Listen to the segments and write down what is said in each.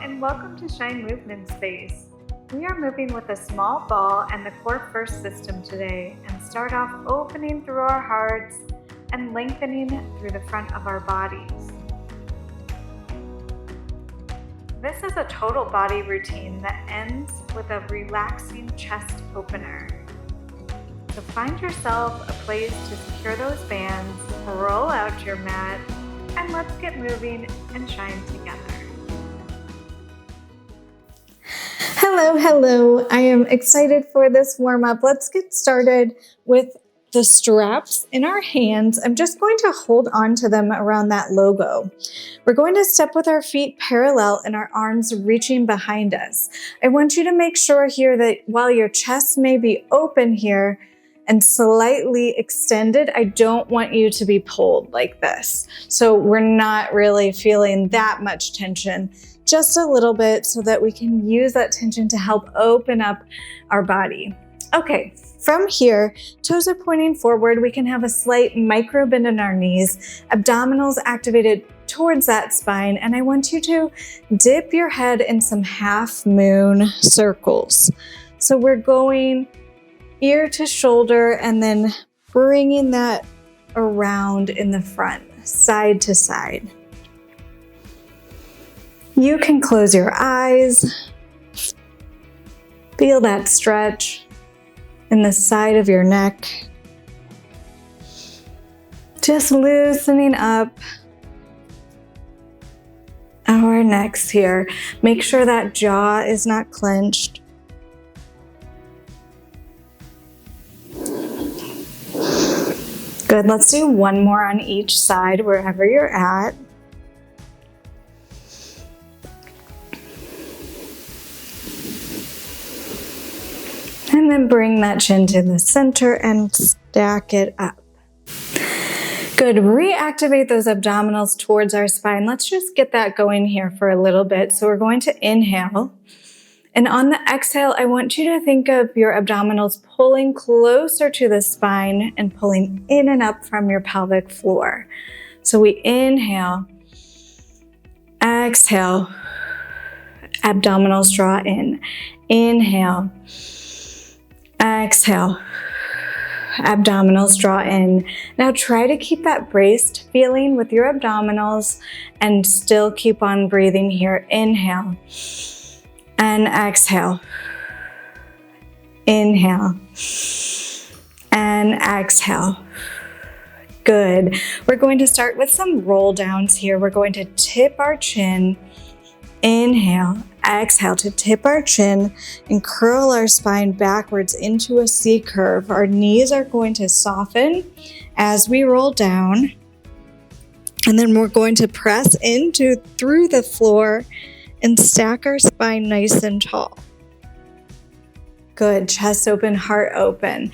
and welcome to Shine Movement Space. We are moving with a small ball and the Corefirst system today and start off opening through our hearts and lengthening through the front of our bodies. This is a total body routine that ends with a relaxing chest opener. So find yourself a place to secure those bands, roll out your mat, and let's get moving and shine together. Hello. I am excited for this warm-up. Let's get started with the straps in our hands. I'm just going to hold on to them around that logo. We're going to step with our feet parallel and our arms reaching behind us. I want you to make sure here that while your chest may be open here and slightly extended, I don't want you to be pulled like this. So we're not really feeling that much tension, just a little bit, so that we can use that tension to help open up our body. Okay, from here, toes are pointing forward. We can have a slight micro bend in our knees, abdominals activated towards that spine, and I want you to dip your head in some half moon circles. So we're going ear to shoulder and then bringing that around in the front, side to side. You can close your eyes, feel that stretch in the side of your neck. Just loosening up our necks here. Make sure that jaw is not clenched. Good, let's do one more on each side, wherever you're at. And then bring that chin to the center and stack it up. Good, reactivate those abdominals towards our spine. Let's just get that going here for a little bit. So we're going to inhale. And on the exhale, I want you to think of your abdominals pulling closer to the spine and pulling in and up from your pelvic floor. So we inhale, exhale, abdominals draw in. Inhale, exhale, abdominals draw in. Now try to keep that braced feeling with your abdominals and still keep on breathing here. Inhale and exhale. Inhale and exhale. Good. We're going to start with some roll downs here. We're going to tip our chin. Inhale, exhale to tip our chin and curl our spine backwards into a C curve. Our knees are going to soften as we roll down. And then we're going to press through the floor and stack our spine nice and tall. Good, chest open, heart open.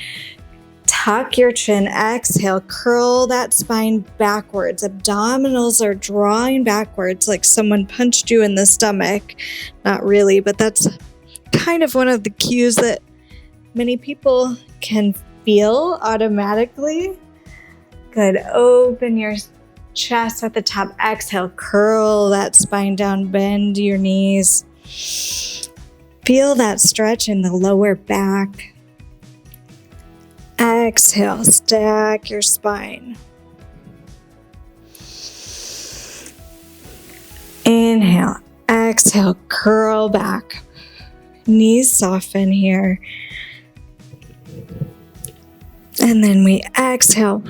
Tuck your chin, exhale, curl that spine backwards. Abdominals are drawing backwards like someone punched you in the stomach. Not really, but that's kind of one of the cues that many people can feel automatically. Good, open your chest at the top. Exhale, curl that spine down, bend your knees. Feel that stretch in the lower back. Exhale, stack your spine. Inhale, exhale, curl back. Knees soften here. And then we exhale,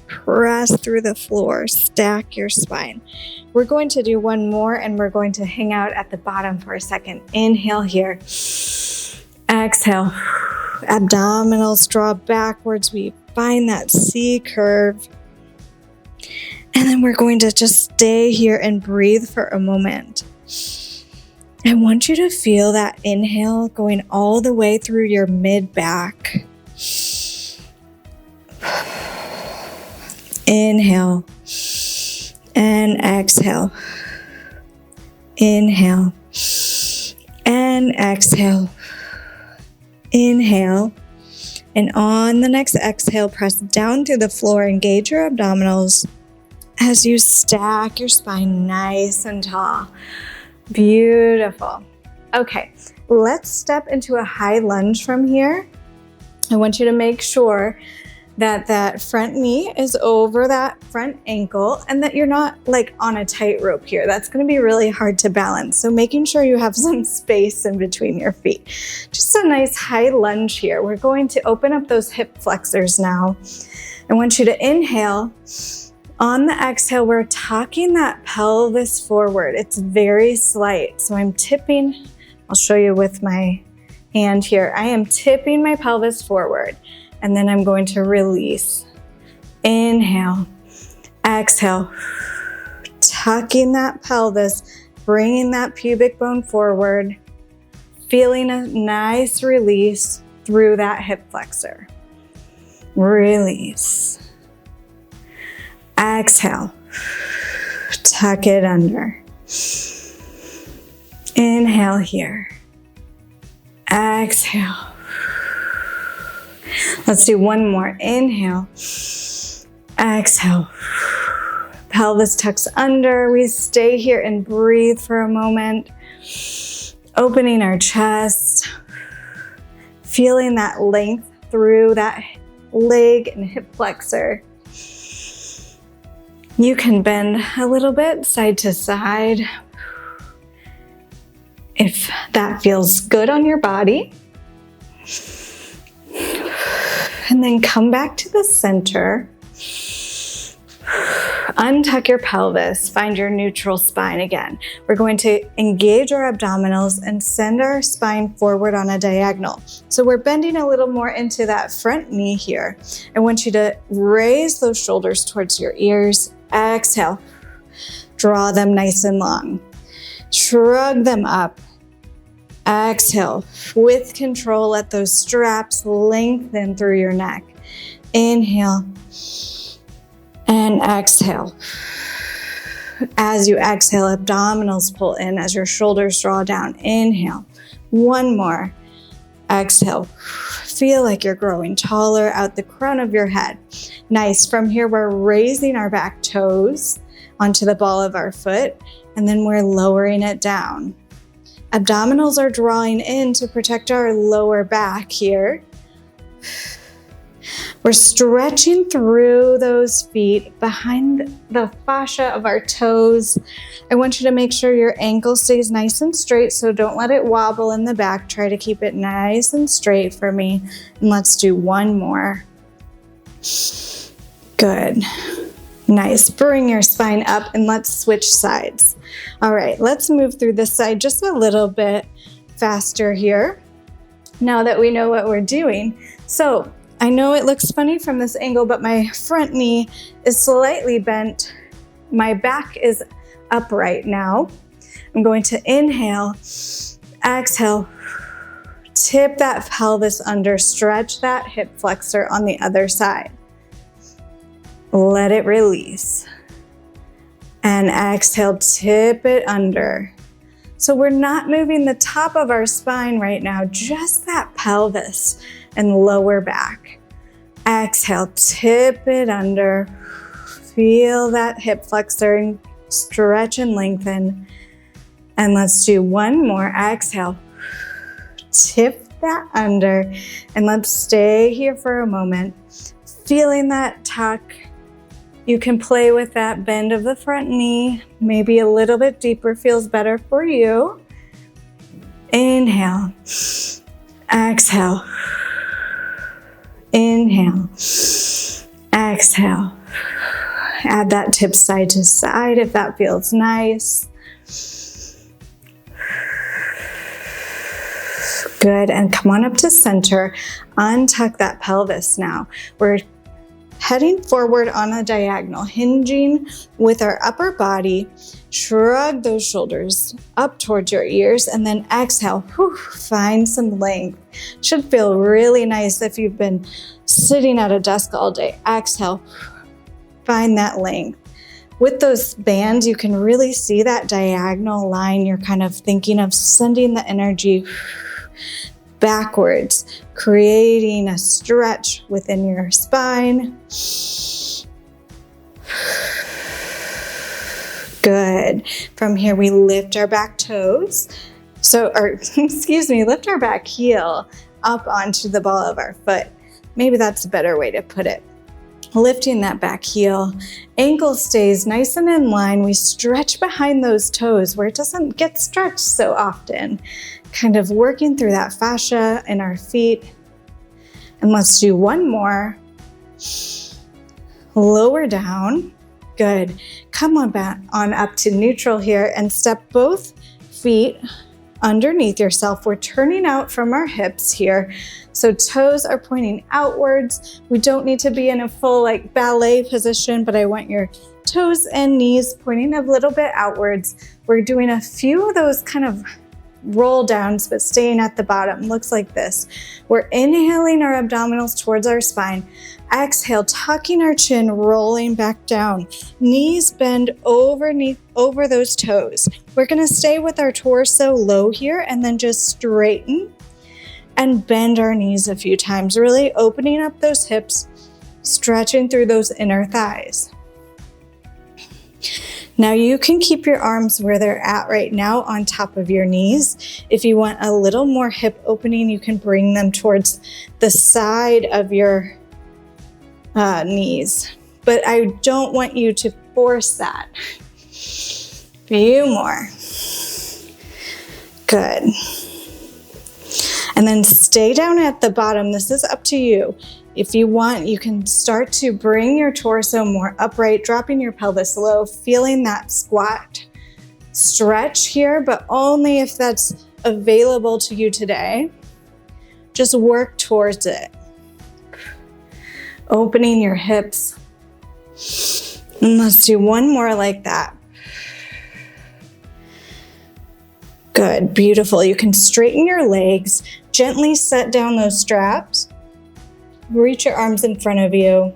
press through the floor, stack your spine. We're going to do one more and we're going to hang out at the bottom for a second. Inhale here. Exhale. Abdominals draw backwards. We find that C curve. And then we're going to just stay here and breathe for a moment. I want you to feel that inhale going all the way through your mid-back. Inhale and exhale. Inhale and exhale. Inhale, and on the next exhale, press down through the floor, engage your abdominals as you stack your spine nice and tall. Beautiful. Okay, let's step into a high lunge from here. I want you to make sure that that front knee is over that front ankle and that you're not like on a tightrope here. That's going to be really hard to balance. So making sure you have some space in between your feet. Just a nice high lunge here. We're going to open up those hip flexors now. I want you to inhale. On the exhale, we're tucking that pelvis forward. It's very slight. So I'm tipping, I'll show you with my hand here. I am tipping my pelvis forward and then I'm going to release. Inhale, exhale, tucking that pelvis, bringing that pubic bone forward, feeling a nice release through that hip flexor. Release. Exhale, tuck it under. Inhale here. Exhale. Let's do one more. Inhale. Exhale. Pelvis tucks under. We stay here and breathe for a moment. Opening our chest. Feeling that length through that leg and hip flexor. You can bend a little bit side to side if that feels good on your body. And then come back to the center. Untuck your pelvis, find your neutral spine again. We're going to engage our abdominals and send our spine forward on a diagonal. So we're bending a little more into that front knee here. I want you to raise those shoulders towards your ears. Exhale, draw them nice and long. Shrug them up. Exhale, with control, let those straps lengthen through your neck. Inhale and exhale. As you exhale, abdominals pull in as your shoulders draw down. Inhale, one more. Exhale, feel like you're growing taller out the crown of your head. Nice. From here, we're raising our back toes onto the ball of our foot, and then we're lowering it down. Abdominals are drawing in to protect our lower back here. We're stretching through those feet behind the fascia of our toes. I want you to make sure your ankle stays nice and straight, so don't let it wobble in the back. Try to keep it nice and straight for me. And let's do one more. Good. Nice. Bring your spine up and let's switch sides. All right, let's move through this side just a little bit faster here now that we know what we're doing. So I know it looks funny from this angle, but my front knee is slightly bent. My back is upright now. I'm going to inhale, exhale, tip that pelvis under, stretch that hip flexor on the other side. Let it release. And exhale, tip it under. So we're not moving the top of our spine right now, just that pelvis and lower back. Exhale, tip it under. Feel that hip flexor and stretch and lengthen. And let's do one more. Exhale, tip that under. And let's stay here for a moment. Feeling that tuck. You can play with that bend of the front knee. Maybe a little bit deeper feels better for you. Inhale. Exhale. Inhale. Exhale. Add that tip side to side if that feels nice. Good. And come on up to center. Untuck that pelvis now. We're heading forward on a diagonal, hinging with our upper body. Shrug those shoulders up towards your ears and then exhale. Find some length. Should feel really nice if you've been sitting at a desk all day. Exhale. Find that length. With those bands, you can really see that diagonal line. You're kind of thinking of sending the energy backwards, creating a stretch within your spine. Good. From here, we lift our back toes. Lift our back heel up onto the ball of our foot. Maybe that's a better way to put it. Lifting that back heel, ankle stays nice and in line. We stretch behind those toes where it doesn't get stretched so often. Kind of working through that fascia in our feet. And let's do one more. Lower down. Good. Come on back on up to neutral here and step both feet underneath yourself. We're turning out from our hips here. So toes are pointing outwards. We don't need to be in a full like ballet position, but I want your toes and knees pointing a little bit outwards. We're doing a few of those kind of roll downs, but staying at the bottom. Looks like this. We're inhaling our abdominals towards our spine. Exhale, tucking our chin, rolling back down. Knees bend over those toes. We're gonna stay with our torso low here and then just straighten and bend our knees a few times, really opening up those hips, stretching through those inner thighs. Now you can keep your arms where they're at right now on top of your knees. If you want a little more hip opening, you can bring them towards the side of your knees. But I don't want you to force that. Few more. Good. And then stay down at the bottom. This is up to you. If you want, you can start to bring your torso more upright, dropping your pelvis low, feeling that squat stretch here, but only if that's available to you today. Just work towards it. Opening your hips. And let's do one more like that. Good, beautiful. You can straighten your legs, gently set down those straps. Reach your arms in front of you,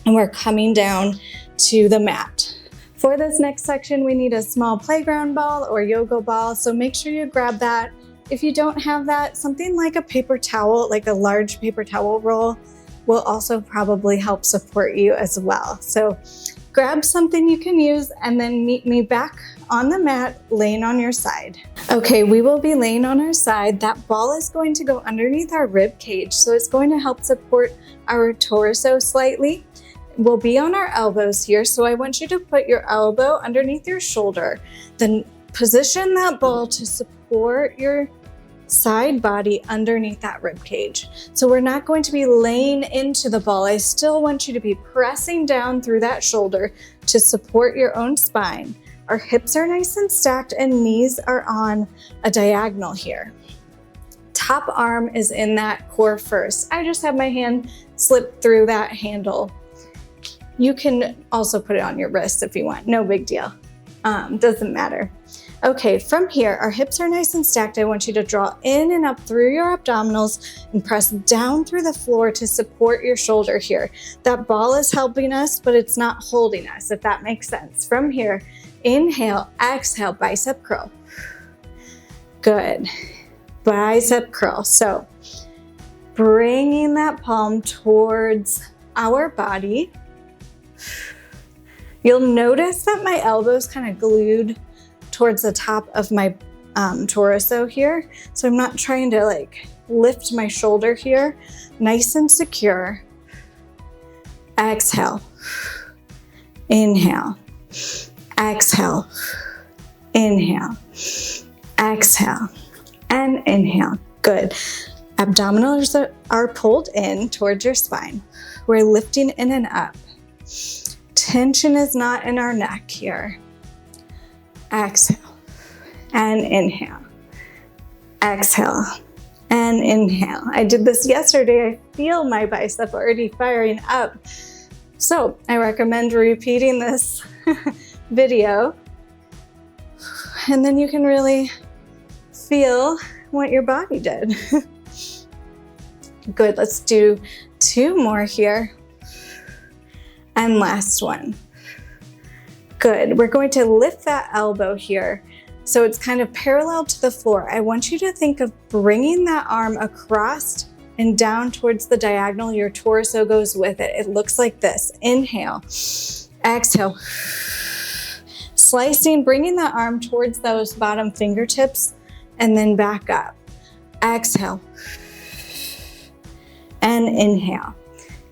and we're coming down to the mat. For this next section, we need a small playground ball or yoga ball, so make sure you grab that. If you don't have that, something like a paper towel, like a large paper towel roll, will also probably help support you as well. So grab something you can use and then meet me back on the mat, laying on your side. Okay, we will be laying on our side. That ball is going to go underneath our rib cage, so it's going to help support our torso slightly. We'll be on our elbows here, so I want you to put your elbow underneath your shoulder. Then position that ball to support your side body underneath that rib cage. So we're not going to be laying into the ball. I still want you to be pressing down through that shoulder to support your own spine. Our hips are nice and stacked and knees are on a diagonal here. Top arm is in that Corefirst. I just have my hand slip through that handle. You can also put it on your wrist if you want, no big deal. Doesn't matter. Okay, from here, our hips are nice and stacked. I want you to draw in and up through your abdominals and press down through the floor to support your shoulder here. That ball is helping us, but it's not holding us, if that makes sense. From here, inhale, exhale, bicep curl. Good. Bicep curl. So bringing that palm towards our body. You'll notice that my elbow's kind of glued towards the top of my torso here. So I'm not trying to like lift my shoulder here. Nice and secure. Exhale. Inhale. Exhale. Inhale. Exhale. And inhale. Good. Abdominals are pulled in towards your spine. We're lifting in and up. Tension is not in our neck here. Exhale and inhale. Exhale and inhale. I did this yesterday. I feel my bicep already firing up. So I recommend repeating this video. And then you can really feel what your body did. Good, let's do 2 more here. And last one. Good, we're going to lift that elbow here. So it's kind of parallel to the floor. I want you to think of bringing that arm across and down towards the diagonal. Your torso goes with it. It looks like this. Inhale, exhale. Slicing, bringing that arm towards those bottom fingertips and then back up. Exhale and inhale.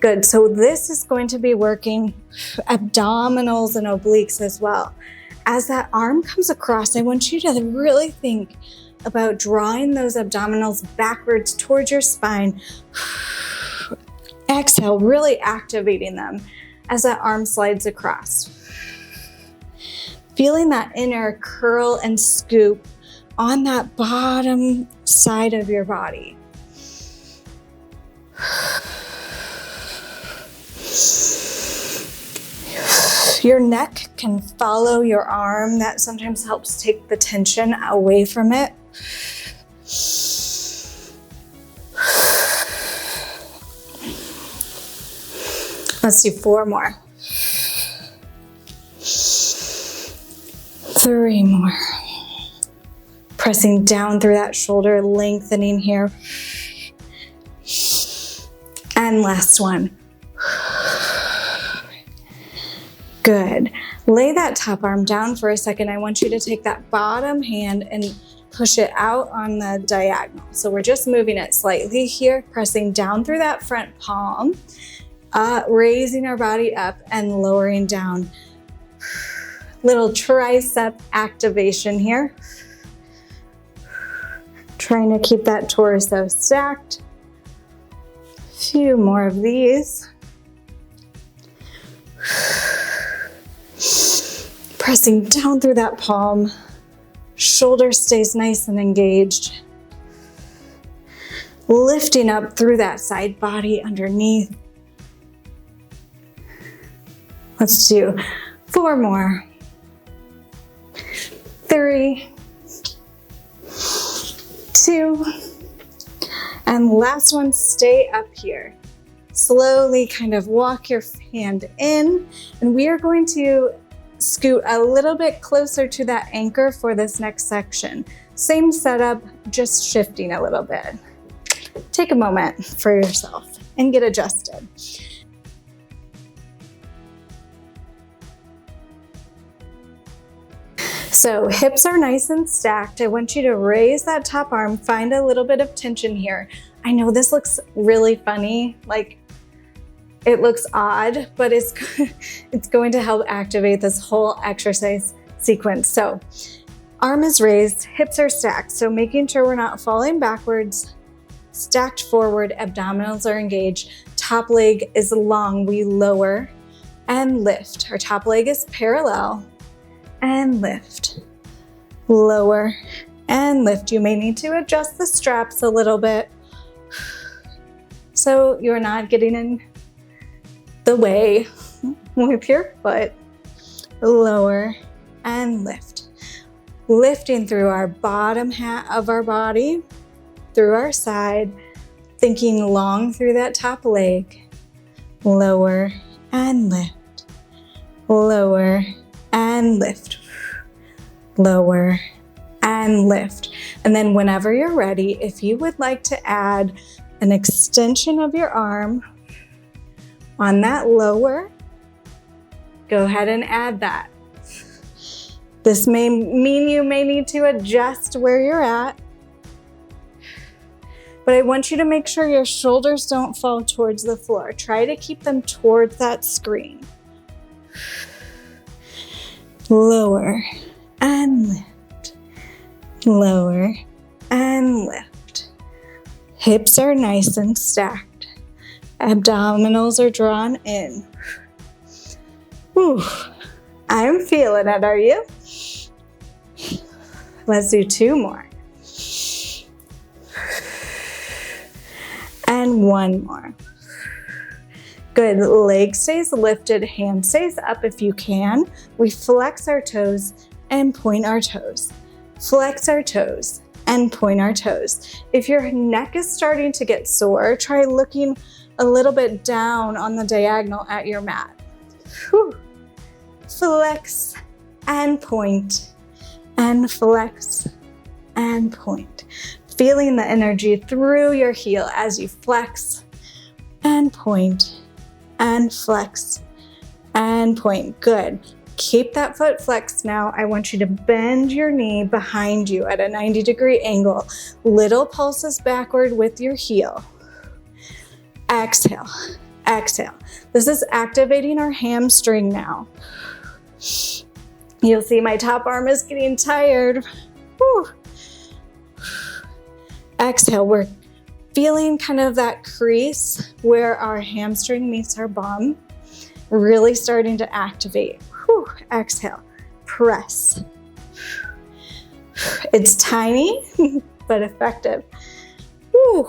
Good, so this is going to be working abdominals and obliques as well. As that arm comes across, I want you to really think about drawing those abdominals backwards towards your spine. Exhale, really activating them as that arm slides across. Feeling that inner curl and scoop on that bottom side of your body. Your neck can follow your arm. That sometimes helps take the tension away from it. Let's do 4 more. 3 more. Pressing down through that shoulder, lengthening here. And last one. Good. Lay that top arm down for a second. I want you to take that bottom hand and push it out on the diagonal. So we're just moving it slightly here, pressing down through that front palm, raising our body up and lowering down. Little tricep activation here. Trying to keep that torso stacked. Few more of these. Pressing down through that palm. Shoulder stays nice and engaged. Lifting up through that side body underneath. Let's do 4 more. 3, 2, and last one, stay up here. Slowly kind of walk your hand in, and we are going to scoot a little bit closer to that anchor for this next section. Same setup, just shifting a little bit. Take a moment for yourself and get adjusted. So hips are nice and stacked. I want you to raise that top arm, find a little bit of tension here. I know this looks really funny, like it looks odd, but it's going to help activate this whole exercise sequence. So arm is raised, hips are stacked. So making sure we're not falling backwards, stacked forward, abdominals are engaged. Top leg is long, we lower and lift. Our top leg is parallel and lift. Lower and lift. You may need to adjust the straps a little bit so you're not getting in the way with your foot. Lower and lift. Lifting through our bottom half of our body, through our side, thinking long through that top leg. Lower and lift. Lower and lift. Lower and lift. And then whenever you're ready, if you would like to add an extension of your arm on that lower, go ahead and add that. This may mean you may need to adjust where you're at, but I want you to make sure your shoulders don't fall towards the floor. Try to keep them towards that screen. Lower and lift. Lower and lift. Hips are nice and stacked. Abdominals are drawn in. Whew. I'm feeling it, are you? Let's do 2 more. And 1 more. Good, leg stays lifted, hand stays up if you can. We flex our toes and point our toes. Flex our toes and point our toes. If your neck is starting to get sore, try looking a little bit down on the diagonal at your mat. Whew. Flex and point, and flex and point. Feeling the energy through your heel as you flex and point and flex and point. Good. Keep that foot flexed now. I want you to bend your knee behind you at a 90-degree angle. Little pulses backward with your heel. Exhale, exhale. This is activating our hamstring now. You'll see my top arm is getting tired. Whew. Exhale, we're feeling kind of that crease where our hamstring meets our bum. Really starting to activate. Whew. Exhale, press. It's tiny, but effective. Whew.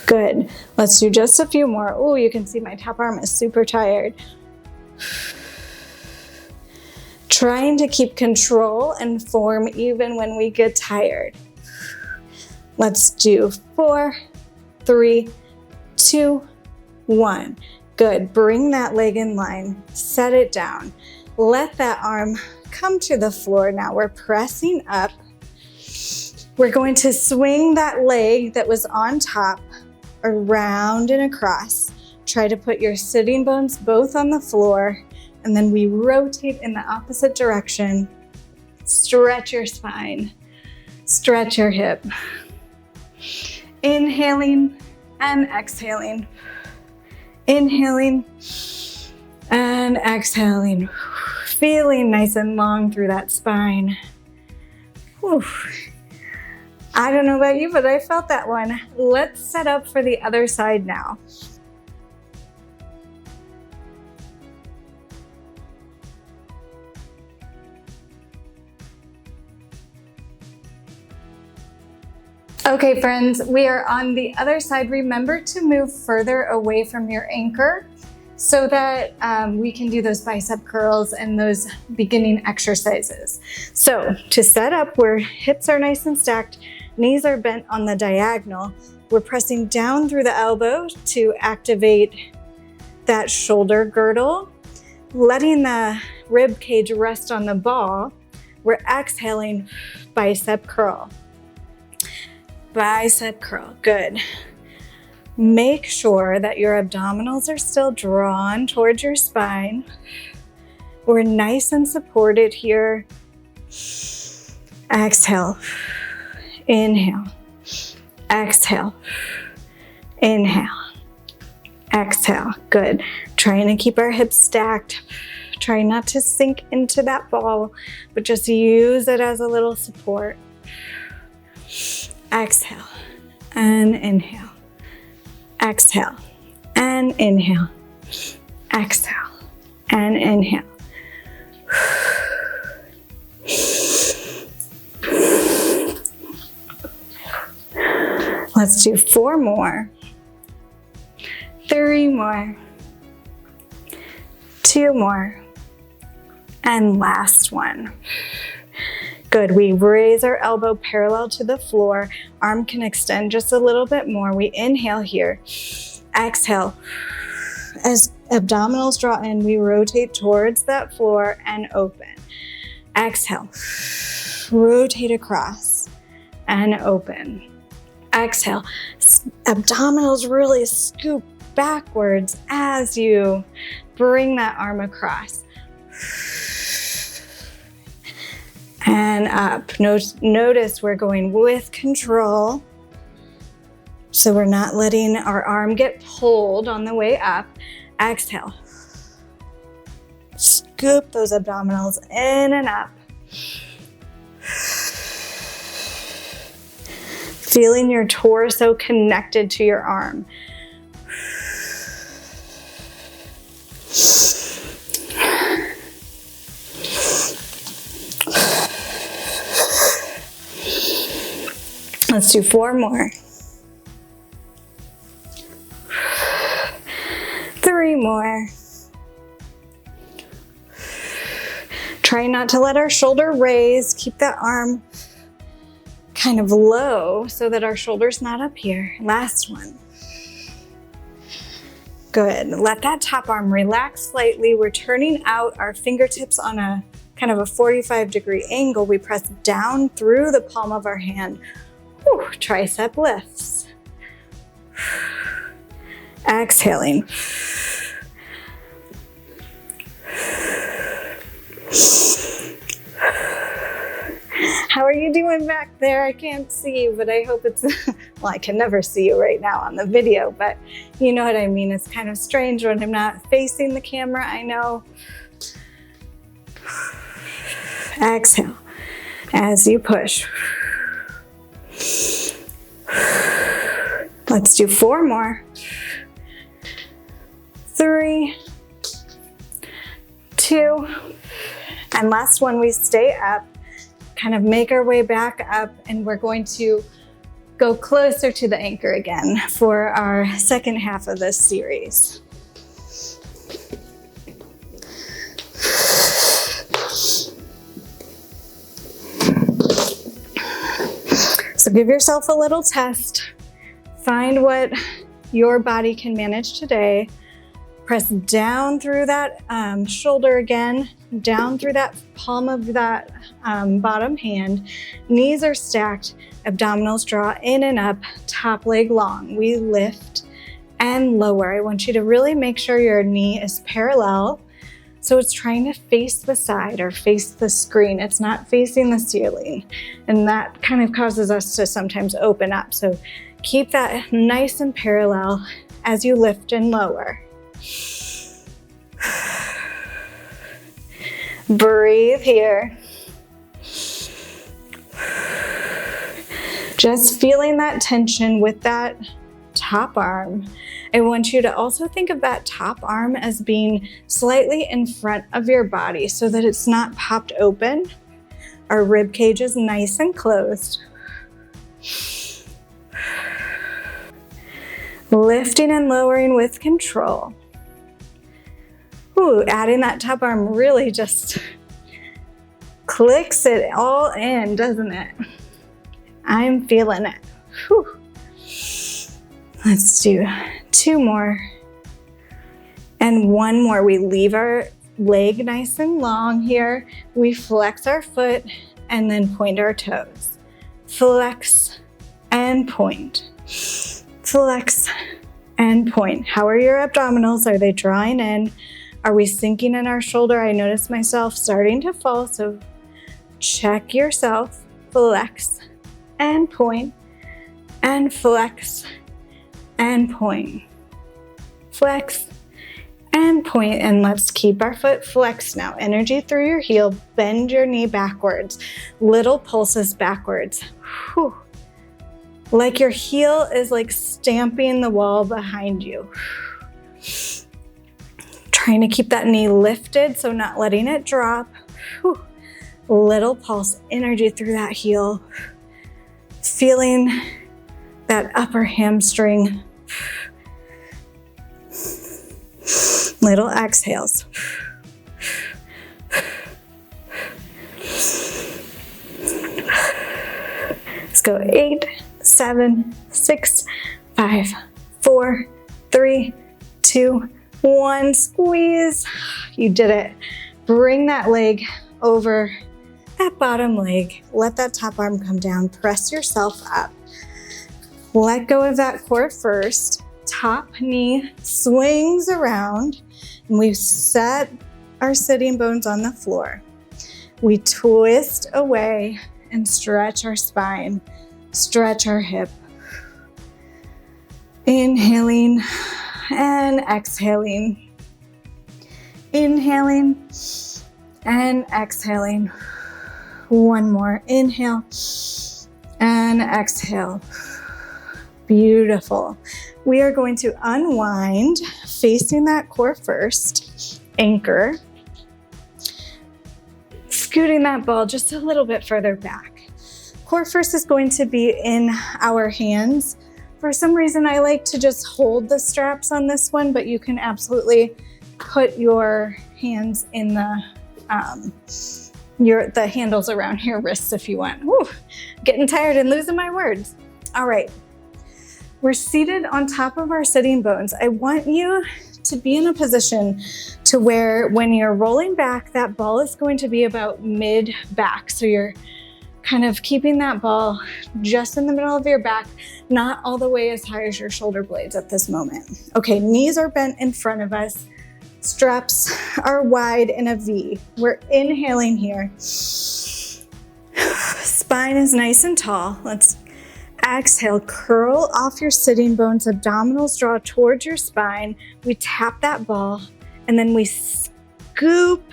Good. Let's do just a few more. Oh, you can see my top arm is super tired. Trying to keep control and form even when we get tired. Let's do 4, 3, 2, 1. Good. Bring that leg in line. Set it down. Let that arm come to the floor. Now we're pressing up. We're going to swing that leg that was on top around and across. Try to put your sitting bones both on the floor, and then we rotate in the opposite direction. Stretch your spine. Stretch your hip. Inhaling and exhaling. Inhaling and exhaling. Feeling nice and long through that spine. Whew. I don't know about you, but I felt that one. Let's set up for the other side now. Okay, friends, we are on the other side. Remember to move further away from your anchor so that we can do those bicep curls and those beginning exercises. So to set up, where hips are nice and stacked, knees are bent on the diagonal. We're pressing down through the elbow to activate that shoulder girdle, letting the rib cage rest on the ball. We're exhaling, bicep curl. Bicep curl, good. Make sure that your abdominals are still drawn towards your spine. We're nice and supported here. Exhale. Inhale, exhale, inhale, exhale. Good. Trying to keep our hips stacked. Try not to sink into that ball, but just use it as a little support. Exhale and inhale. Exhale and inhale. Exhale and inhale. Let's do 4 more, 3 more, 2 more, and last one. Good, we raise our elbow parallel to the floor. Arm can extend just a little bit more. We inhale here, exhale. As abdominals draw in, we rotate towards that floor and open. Exhale, rotate across and open. Exhale, abdominals really scoop backwards as you bring that arm across. And up. Notice we're going with control. So we're not letting our arm get pulled on the way up. Exhale. Scoop those abdominals in and up. Feeling your torso connected to your arm. Let's do 4 more. 3 more. Try not to let our shoulder raise. Keep that arm kind of low so that our shoulder's not up here. Last one. Good. Let that top arm relax slightly. We're turning out our fingertips on a kind of a 45-degree angle. We press down through the palm of our hand. Whew, tricep lifts. Exhaling. How are you doing back there? I can't see you, but I hope it's, well, I can never see you right now on the video, but you know what I mean. It's kind of strange when I'm not facing the camera, I know. Exhale as you push. Let's do 4 more. 3, 2, and last one, we stay up, kind of make our way back up, and we're going to go closer to the anchor again for our second half of this series. So give yourself a little test. Find what your body can manage today. Press down through that shoulder again, down through that palm of that bottom hand. Knees are stacked, abdominals draw in and up, top leg long. We lift and lower. I want you to really make sure your knee is parallel. So it's trying to face the side or face the screen. It's not facing the ceiling. And that kind of causes us to sometimes open up. So keep that nice and parallel as you lift and lower. Breathe here. Just feeling that tension with that top arm. I want you to also think of that top arm as being slightly in front of your body so that it's not popped open. Our rib cage is nice and closed. Lifting and lowering with control. Ooh, adding that top arm really just clicks it all in, doesn't it? I'm feeling it. Whew. Let's do 2 more and 1 more. We leave our leg nice and long here. We flex our foot and then point our toes. Flex and point. Flex and point. How are your abdominals? Are they drawing in? Are we sinking in our shoulder? I notice myself starting to fall, so check yourself. Flex and point and flex and point. Flex and point, and let's keep our foot flexed now. Energy through your heel, bend your knee backwards. Little pulses backwards. Whew. Like your heel is like stamping the wall behind you. Trying to keep that knee lifted, so not letting it drop. Whew. Little pulse, energy through that heel. Feeling that upper hamstring. Little exhales. Let's go 8, 7, 6, 5, 4, 3, 2, 1. Squeeze. You did it. Bring that leg over that bottom leg. Let that top arm come down. Press yourself up. Let go of that core first. Top knee swings around, and we set our sitting bones on the floor. We twist away and stretch our spine, stretch our hip. Inhaling and exhaling. Inhaling and exhaling. 1 more. Inhale and exhale. Beautiful. We are going to unwind facing that core first. Anchor. Scooting that ball just a little bit further back. Core first is going to be in our hands. For some reason, I like to just hold the straps on this one, but you can absolutely put your hands in the handles around your wrists if you want. Woo, getting tired and losing my words. All right, we're seated on top of our sitting bones. I want you to be in a position to where when you're rolling back, that ball is going to be about mid back. So you're kind of keeping that ball just in the middle of your back, not all the way as high as your shoulder blades at this moment. Okay, knees are bent in front of us. Straps are wide in a V. We're inhaling here. Spine is nice and tall. Let's exhale, curl off your sitting bones, abdominals draw towards your spine. We tap that ball and then we scoop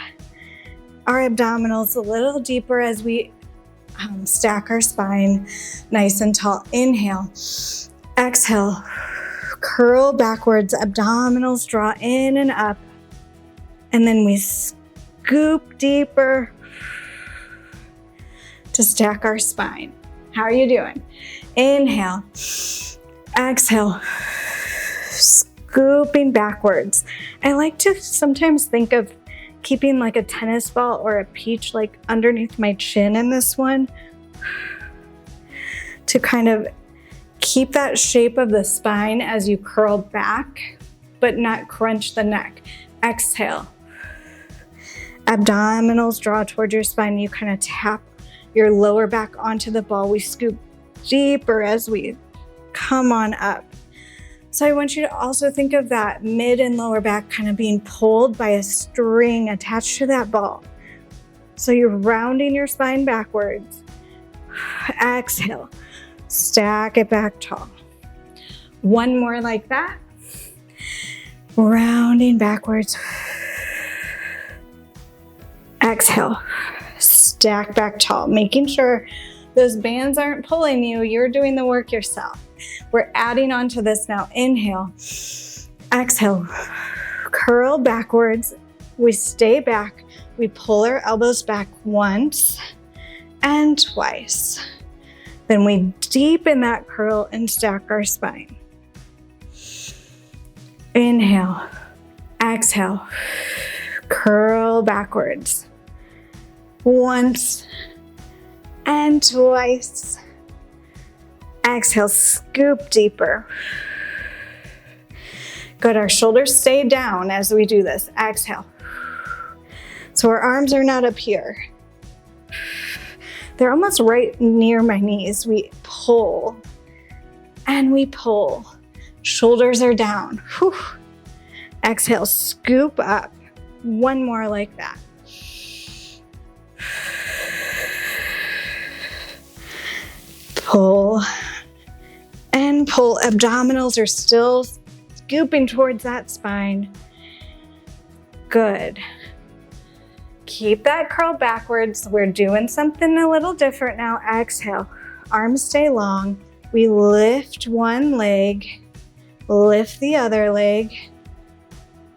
our abdominals a little deeper as we stack our spine nice and tall. Inhale, exhale, curl backwards, abdominals draw in and up. And then we scoop deeper to stack our spine. How are you doing? Inhale, exhale, scooping backwards. I like to sometimes think of keeping like a tennis ball or a peach like underneath my chin in this one to kind of keep that shape of the spine as you curl back, but not crunch the neck. Exhale. Abdominals draw towards your spine. You kind of tap your lower back onto the ball. We scoop deeper as we come on up. So I want you to also think of that mid and lower back kind of being pulled by a string attached to that ball. So you're rounding your spine backwards. Exhale, stack it back tall. One more like that. Rounding backwards. Exhale, stack back tall, making sure those bands aren't pulling you. You're doing the work yourself. We're adding on to this now. Inhale, exhale, curl backwards. We stay back. We pull our elbows back once and twice. Then we deepen that curl and stack our spine. Inhale, exhale, curl backwards. Once and twice. Exhale, scoop deeper. Good, our shoulders stay down as we do this. Exhale. So our arms are not up here. They're almost right near my knees. We pull and we pull. Shoulders are down. Whew. Exhale, scoop up. One more like that. Pull and pull. Abdominals are still scooping towards that spine. Good. Keep that curl backwards. We're doing something a little different now. Exhale. Arms stay long. We lift one leg, lift the other leg,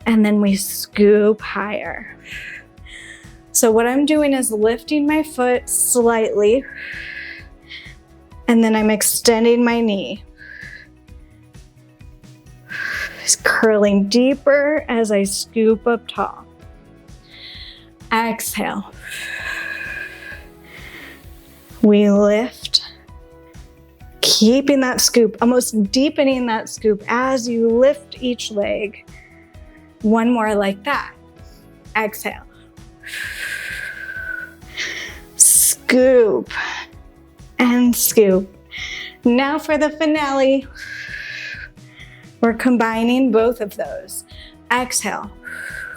and then we scoop higher. So what I'm doing is lifting my foot slightly, and then I'm extending my knee. Just curling deeper as I scoop up tall. Exhale. We lift, keeping that scoop, almost deepening that scoop as you lift each leg. One more like that. Exhale. Scoop and scoop. Now for the finale. We're combining both of those. Exhale.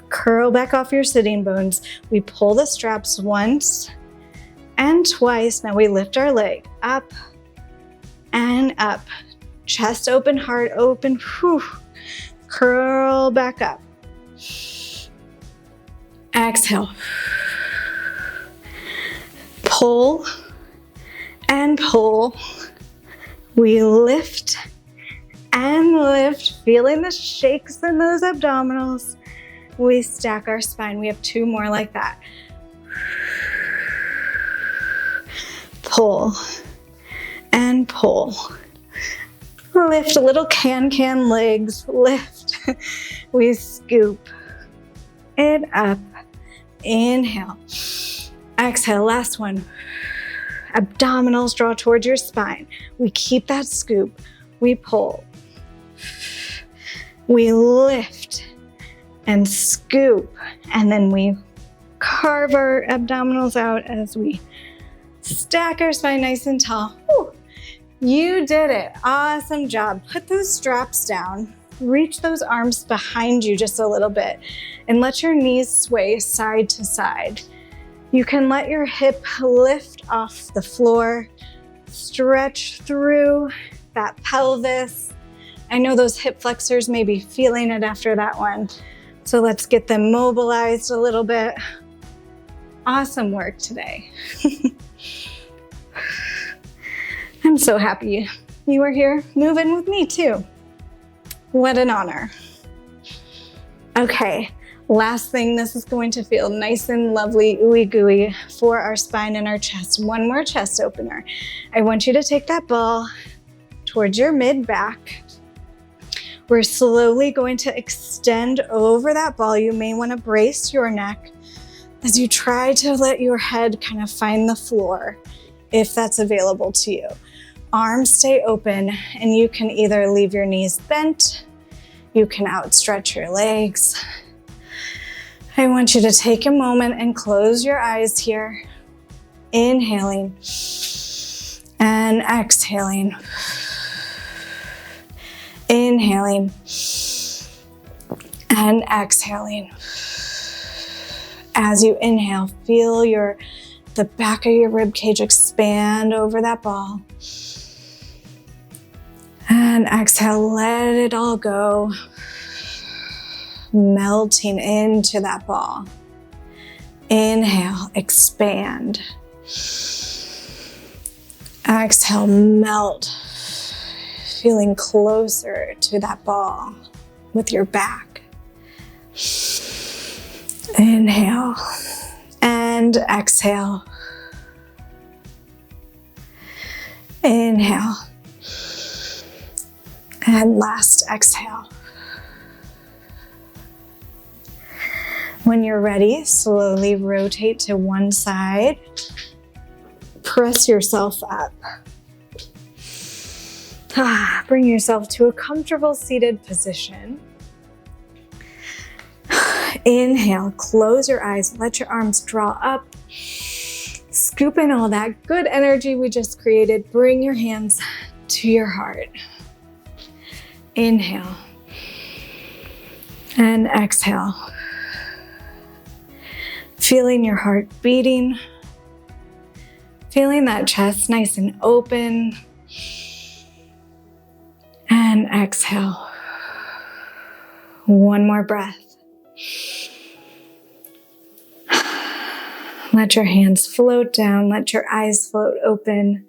Curl back off your sitting bones. We pull the straps once and twice. Now we lift our leg up and up. Chest open, heart open. Whew. Curl back up. Exhale. Pull and pull. We lift and lift, feeling the shakes in those abdominals. We stack our spine. We have two more like that. Pull and pull. Lift, little can legs, lift. We scoop it up. Inhale. Exhale, last one. Abdominals draw towards your spine. We keep that scoop. We pull. We lift and scoop. And then we carve our abdominals out as we Stack our spine nice and tall. Whew. You did it. Awesome job. Put those straps down. Reach those arms behind you just a little bit and let your knees sway side to side. You can let your hip lift off the floor, stretch through that pelvis. I know those hip flexors may be feeling it after that one. So let's get them mobilized a little bit. Awesome work today. I'm so happy you were here moving with me too. What an honor. Okay, last thing, this is going to feel nice and lovely, ooey gooey for our spine and our chest. One more chest opener. I want you to take that ball towards your mid back. We're slowly going to extend over that ball. You may want to brace your neck as you try to let your head kind of find the floor, if that's available to you. Arms stay open, and you can either leave your knees bent, you can outstretch your legs. I want you to take a moment and close your eyes here. Inhaling and exhaling. Inhaling and exhaling. As you inhale, feel the back of your rib cage expand over that ball. And exhale, let it all go, melting into that ball. Inhale, expand. Exhale, melt, feeling closer to that ball with your back. Inhale and exhale. Inhale. And last exhale. When you're ready, slowly rotate to one side. Press yourself up. Bring yourself to a comfortable seated position. Inhale, close your eyes, let your arms draw up. Scoop in all that good energy we just created. Bring your hands to your heart. Inhale and exhale. Feeling your heart beating. Feeling that chest nice and open. And exhale. One more breath. Let your hands float down. Let your eyes float open.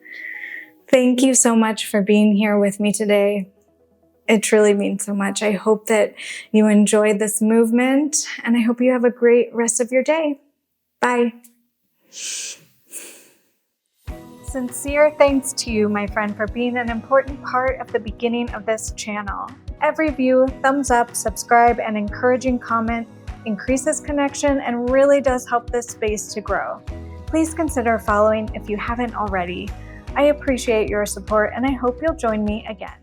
Thank you so much for being here with me today. It truly means so much. I hope that you enjoyed this movement, and I hope you have a great rest of your day. Bye. Sincere thanks to you, my friend, for being an important part of the beginning of this channel. Every view, thumbs up, subscribe, and encouraging comment increases connection and really does help this space to grow. Please consider following if you haven't already. I appreciate your support, and I hope you'll join me again.